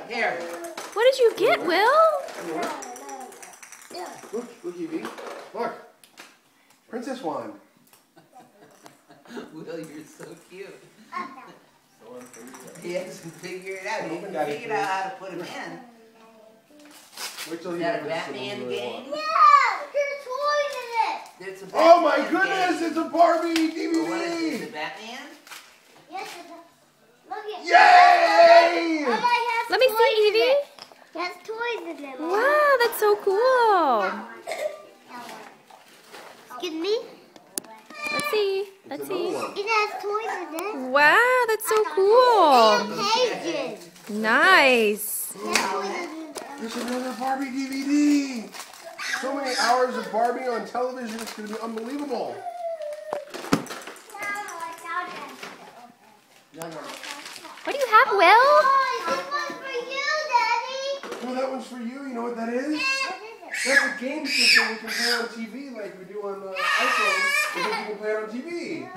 Here. What did you get, Will? Look, Evie. Look. Princess wand. Will, you're so cute. He hasn't figured it out. He Open hasn't Daddy, figured out how to put him in. Wait till Is he that a opens Batman some game? more. There's toys in it. There's a Oh my Batman goodness, game. it's a Barbie What is it, DVD! the Batman? Yes, it's a, look at Yay! Let me see, Evie. It has toys in it. Wow, that's so cool. Excuse me? Let's see. It's Let's another see. one. It has toys in it. Wow, that's so cool. And pages. Nice. It has toys in it. There's another Barbie DVD! So many hours of Barbie on television, it's going to be unbelievable. No. What do you have, Will? Oh, this one's for you, Daddy. Oh, that one's for you. You know what that is? What is it? That's a game system we can play on TV like we do on the iPhone, because you can play it on TV.